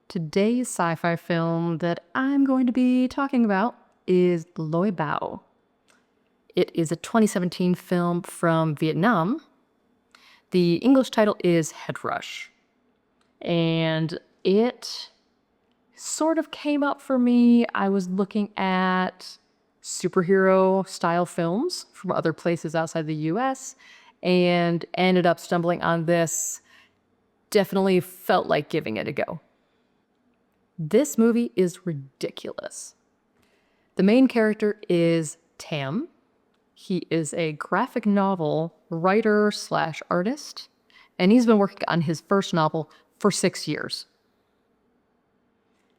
Today's sci-fi film that I'm going to be talking about is Loy Bao. It is a 2017 film from Vietnam. The English title is Head Rush. And it sort of came up for me. I was looking at superhero style films from other places outside the US and ended up stumbling on this. Definitely felt like giving it a go. This movie is ridiculous. The main character is Tam. He is a graphic novel writer slash artist, and he's been working on his first novel for 6 years.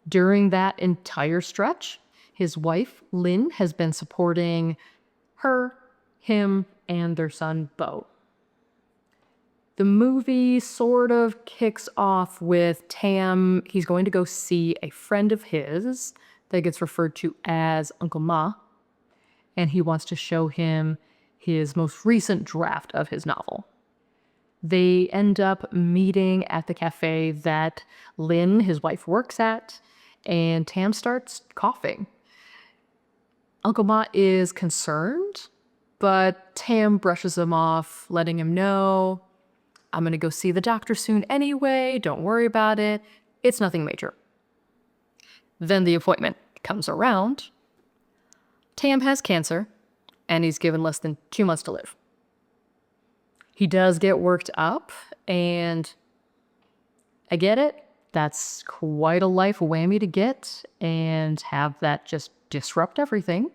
During that entire stretch, his wife, Lynn, has been supporting her, him, and their son, Bo. The movie sort of kicks off with Tam. He's going to go see a friend of his that gets referred to as Uncle Ma, and he wants to show him his most recent draft of his novel. They end up meeting at the cafe that Lynn, his wife, works at, and Tam starts coughing. Uncle Ma is concerned, but Tam brushes him off, letting him know, I'm going to go see the doctor soon anyway. Don't worry about it. It's nothing major. Then the appointment comes around. Tam has cancer, and he's given less than 2 months to live. He does get worked up, and I get it. That's quite a life whammy to get and have that just disrupt everything.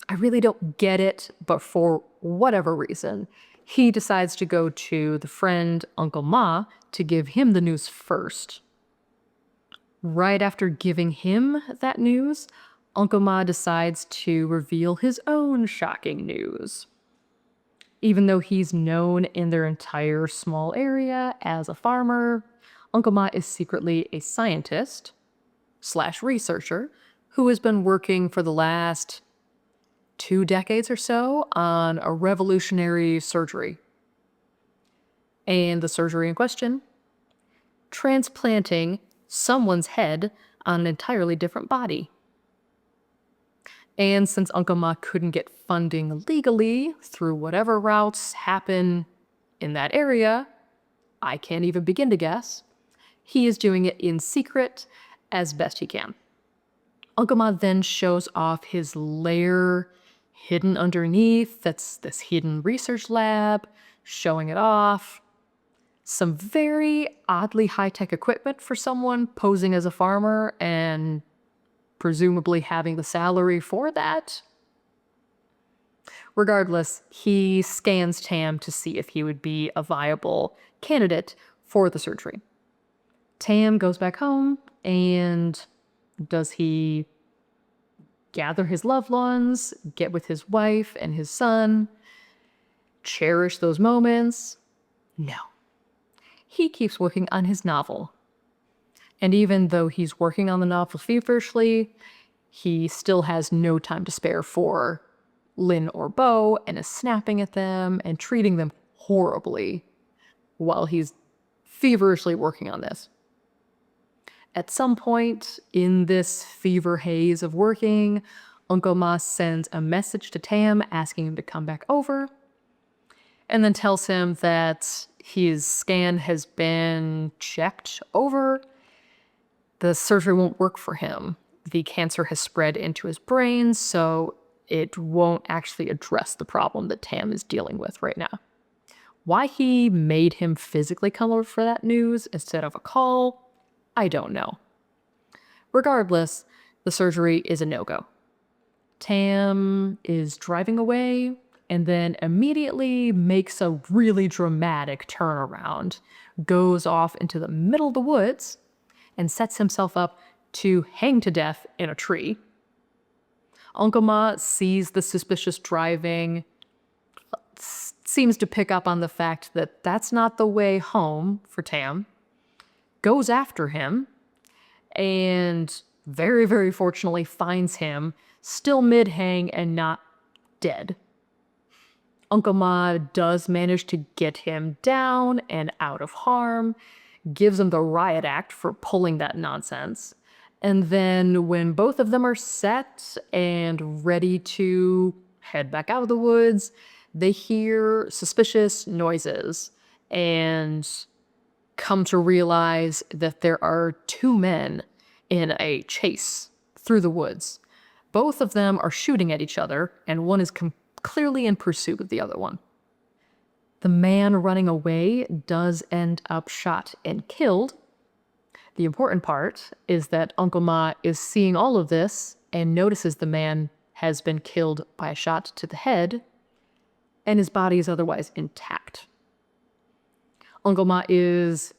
I really don't get it, but for whatever reason, he decides to go to the friend Uncle Ma to give him the news first. Right after giving him that news, Uncle Ma decides to reveal his own shocking news. Even though he's known in their entire small area as a farmer, Uncle Ma is secretly a scientist slash researcher who has been working for the last 2 decades or so on a revolutionary surgery. And the surgery in question, transplanting someone's head on an entirely different body. And since Uncle Ma couldn't get funding legally through whatever routes happen in that area, I can't even begin to guess, he is doing it in secret as best he can. Uncle Ma then shows off his lair hidden underneath. That's this hidden research lab, showing it off. Some very oddly high-tech equipment for someone posing as a farmer and presumably having the salary for that. Regardless, he scans Tam to see if he would be a viable candidate for the surgery. Tam goes back home, and does he gather his loved ones, get with his wife and his son, cherish those moments? No. He keeps working on his novel. And even though he's working on the novel feverishly, he still has no time to spare for Lynn or Bo and is snapping at them and treating them horribly while he's feverishly working on this. At some point in this fever haze of working, Uncle Ma sends a message to Tam asking him to come back over, and then tells him that his scan has been checked over. The surgery won't work for him. The cancer has spread into his brain, so it won't actually address the problem that Tam is dealing with right now. Why he made him physically come over for that news instead of a call, I don't know. Regardless, the surgery is a no-go. Tam is driving away and then immediately makes a really dramatic turnaround, goes off into the middle of the woods, and sets himself up to hang to death in a tree. Uncle Ma sees the suspicious driving, seems to pick up on the fact that that's not the way home for Tam, goes after him, and very, very fortunately finds him still mid-hang and not dead. Uncle Ma does manage to get him down and out of harm, gives him the riot act for pulling that nonsense. And then when both of them are set and ready to head back out of the woods, they hear suspicious noises and come to realize that there are two men in a chase through the woods. Both of them are shooting at each other, and one is clearly in pursuit of the other one. The man running away does end up shot and killed. The important part is that Uncle Ma is seeing all of this and notices the man has been killed by a shot to the head, and his body is otherwise intact. Uncle Ma is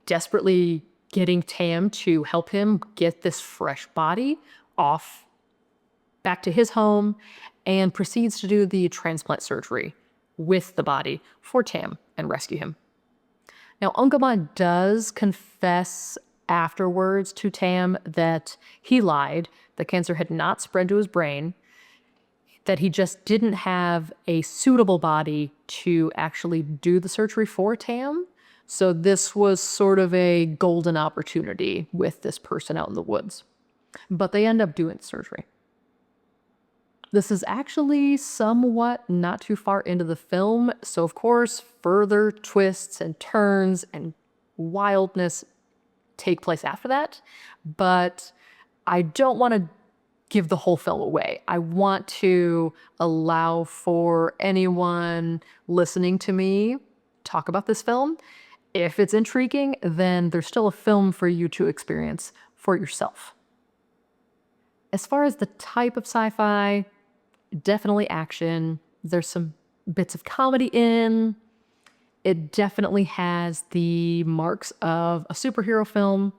desperately getting Tam to help him get this fresh body off back to his home and proceeds to do the transplant surgery with the body for Tam and rescue him. Now, Uncle Ma does confess afterwards to Tam that he lied, the cancer had not spread to his brain, that he just didn't have a suitable body to actually do the surgery for Tam. So this was sort of a golden opportunity with this person out in the woods. But they end up doing the surgery. This is actually somewhat not too far into the film, so of course further twists and turns and wildness take place after that, but I don't want to give the whole film away. I want to allow for anyone listening to me talk about this film. If it's intriguing, then there's still a film for you to experience for yourself. As far as the type of sci-fi, definitely action. There's some bits of comedy in. It definitely has the marks of a superhero film.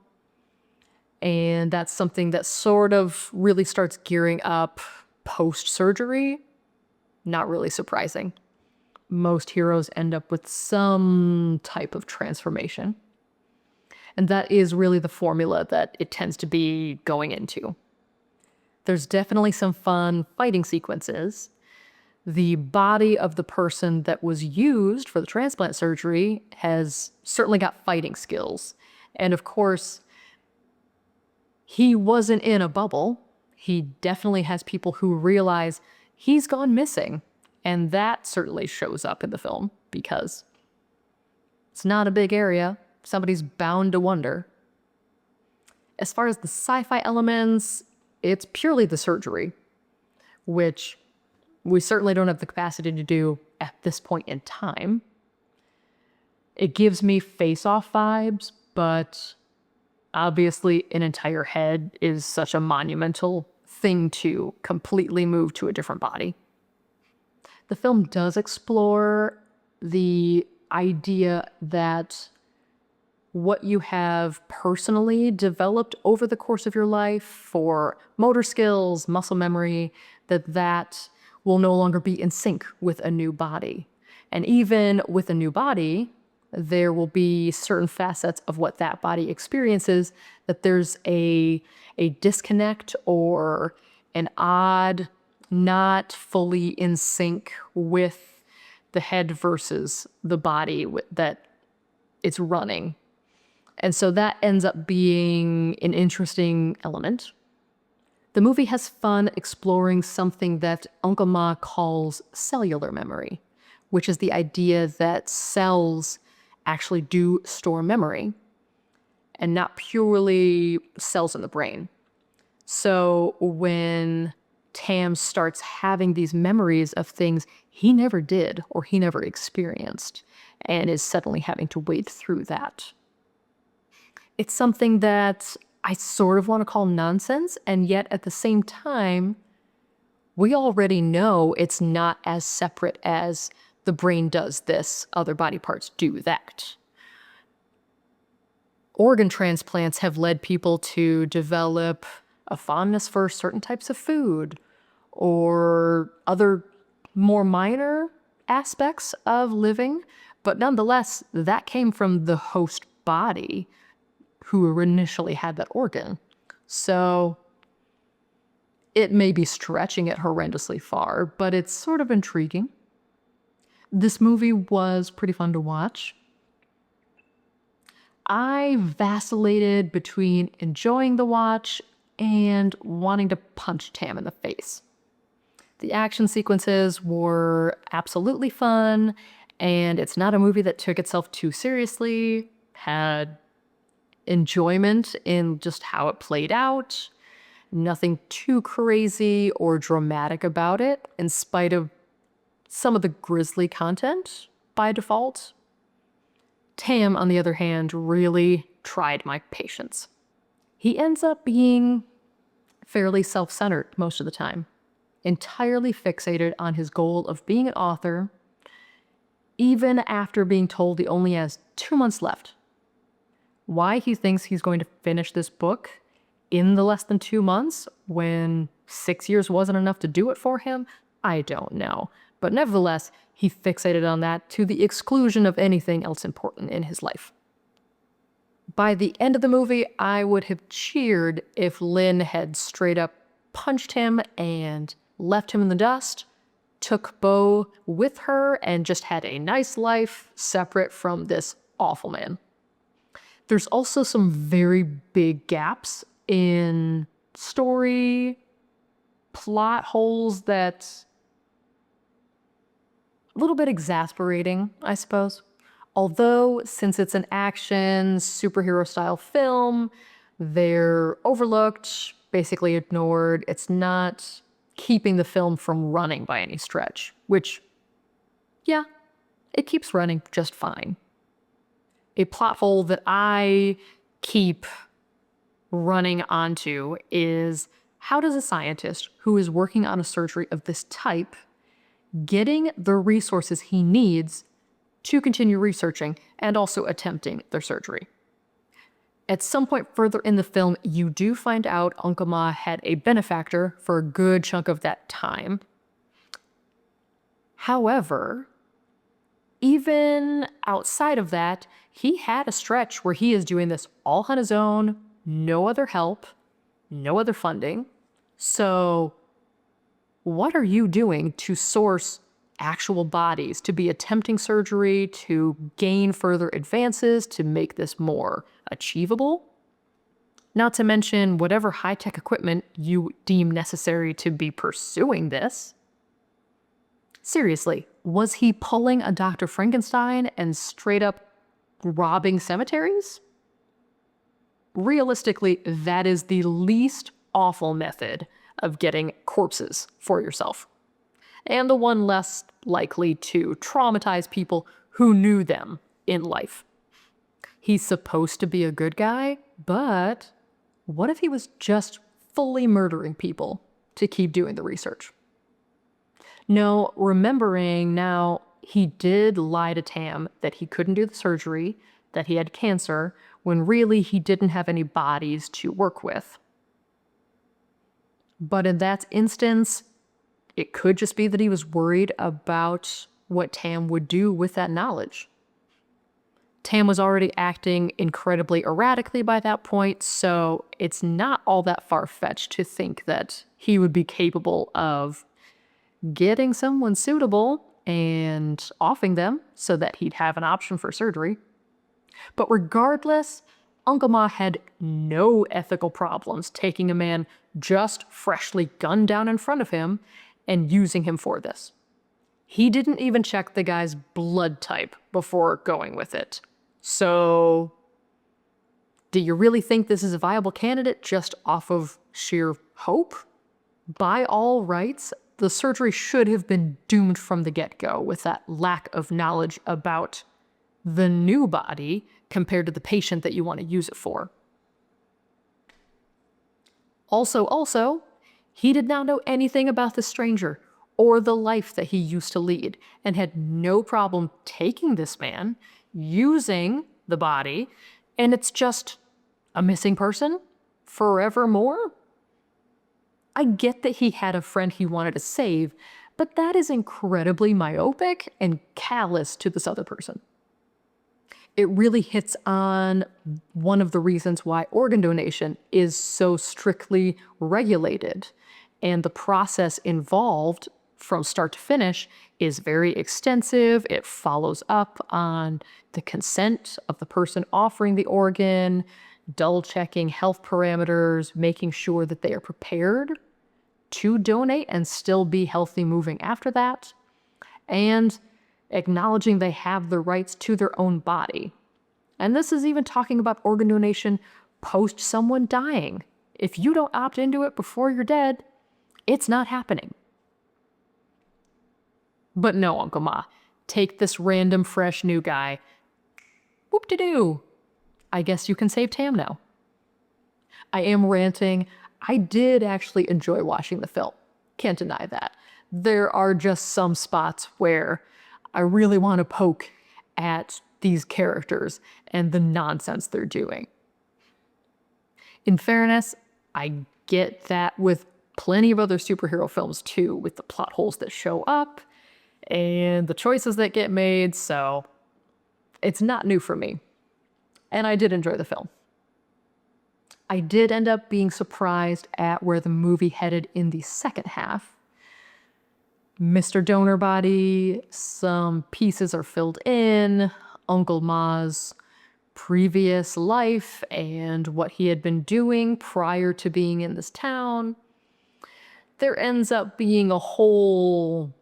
And that's something that sort of really starts gearing up post-surgery. Not really surprising. Most heroes end up with some type of transformation. And that is really the formula that it tends to be going into. There's definitely some fun fighting sequences. The body of the person that was used for the transplant surgery has certainly got fighting skills. And of course, he wasn't in a bubble. He definitely has people who realize he's gone missing. And that certainly shows up in the film because it's not a big area. Somebody's bound to wonder. As far as the sci-fi elements, it's purely the surgery, which we certainly don't have the capacity to do at this point in time. It gives me Face-Off vibes, but obviously an entire head is such a monumental thing to completely move to a different body. The film does explore the idea that what you have personally developed over the course of your life for motor skills, muscle memory, that will no longer be in sync with a new body. And even with a new body, there will be certain facets of what that body experiences that there's a disconnect or an odd, not fully in sync with the head versus the body that it's running. And so that ends up being an interesting element. The movie has fun exploring something that Uncle Ma calls cellular memory, which is the idea that cells actually do store memory and not purely cells in the brain. So when Tam starts having these memories of things he never did or he never experienced and is suddenly having to wade through that. It's something that I sort of want to call nonsense, and yet at the same time, we already know it's not as separate as the brain does this, other body parts do that. Organ transplants have led people to develop a fondness for certain types of food or other more minor aspects of living, but nonetheless, that came from the host body who initially had that organ. So it may be stretching it horrendously far, but it's sort of intriguing. This movie was pretty fun to watch. I vacillated between enjoying the watch and wanting to punch Tam in the face. The action sequences were absolutely fun, and it's not a movie that took itself too seriously, had enjoyment in just how it played out, nothing too crazy or dramatic about it, in spite of some of the grisly content by default. Tam, on the other hand, really tried my patience. He ends up being fairly self-centered most of the time, entirely fixated on his goal of being an author, even after being told he only has 2 months left. Why he thinks he's going to finish this book in the less than 2 months when 6 years wasn't enough to do it for him, I don't know. But nevertheless, he fixated on that to the exclusion of anything else important in his life. By the end of the movie, I would have cheered if Lynn had straight up punched him and left him in the dust, took Bo with her, and just had a nice life separate from this awful man. There's also some very big gaps in story, plot holes that a little bit exasperating, I suppose. Although, since it's an action, superhero style film, they're overlooked, basically ignored. It's not keeping the film from running by any stretch, which, yeah, it keeps running just fine. A plot hole that I keep running onto is, how does a scientist who is working on a surgery of this type getting the resources he needs to continue researching and also attempting their surgery? At some point further in the film, you do find out Uncle Ma had a benefactor for a good chunk of that time. However, even outside of that, he had a stretch where he is doing this all on his own, no other help, no other funding. So what are you doing to source actual bodies, to be attempting surgery, to gain further advances, to make this more achievable? Not to mention whatever high-tech equipment you deem necessary to be pursuing this. Seriously, was he pulling a Dr. Frankenstein and straight up robbing cemeteries? Realistically, that is the least awful method of getting corpses for yourself, and the one less likely to traumatize people who knew them in life. He's supposed to be a good guy, but what if he was just fully murdering people to keep doing the research? No, remembering now, he did lie to Tam that he couldn't do the surgery, that he had cancer, when really he didn't have any bodies to work with. But in that instance, it could just be that he was worried about what Tam would do with that knowledge. Tam was already acting incredibly erratically by that point, so it's not all that far-fetched to think that he would be capable of getting someone suitable and offing them so that he'd have an option for surgery. But regardless, Uncle Ma had no ethical problems taking a man just freshly gunned down in front of him and using him for this. He didn't even check the guy's blood type before going with it. So, do you really think this is a viable candidate just off of sheer hope? By all rights, the surgery should have been doomed from the get-go with that lack of knowledge about the new body compared to the patient that you want to use it for. Also, he did not know anything about the stranger or the life that he used to lead, and had no problem taking this man, using the body, and it's just a missing person forevermore? I get that he had a friend he wanted to save, but that is incredibly myopic and callous to this other person. It really hits on one of the reasons why organ donation is so strictly regulated, and the process involved from start to finish is very extensive. It follows up on the consent of the person offering the organ, double checking health parameters, making sure that they are prepared to donate and still be healthy moving after that, and acknowledging they have the rights to their own body. And this is even talking about organ donation post someone dying. If you don't opt into it before you're dead, it's not happening. But no, Uncle Ma, take this random fresh new guy. Whoop-de-doo. I guess you can save Tam now. I am ranting. I did actually enjoy watching the film. Can't deny that. There are just some spots where I really want to poke at these characters and the nonsense they're doing. In fairness, I get that with plenty of other superhero films too, with the plot holes that show up and the choices that get made, so it's not new for me. And I did enjoy the film. I did end up being surprised at where the movie headed in the second half. Mr. Donor Body, some pieces are filled in, Uncle Ma's previous life and what he had been doing prior to being in this town. There ends up being a whole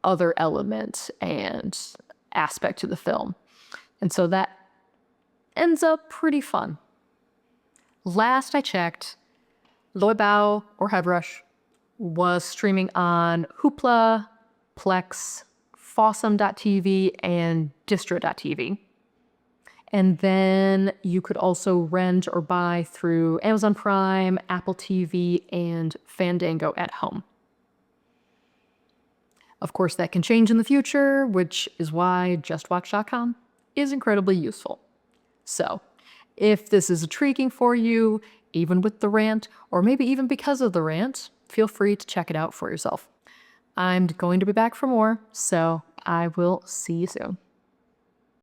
other element and aspect to the film. And so that ends up pretty fun. Last I checked, Loy Bao or Headrush was streaming on Hoopla, Plex, Fossum.tv, and Distro.tv. And then you could also rent or buy through Amazon Prime, Apple TV, and Fandango at home. Of course, that can change in the future, which is why JustWatch.com is incredibly useful. So, if this is intriguing for you, even with the rant, or maybe even because of the rant, feel free to check it out for yourself. I'm going to be back for more, so I will see you soon.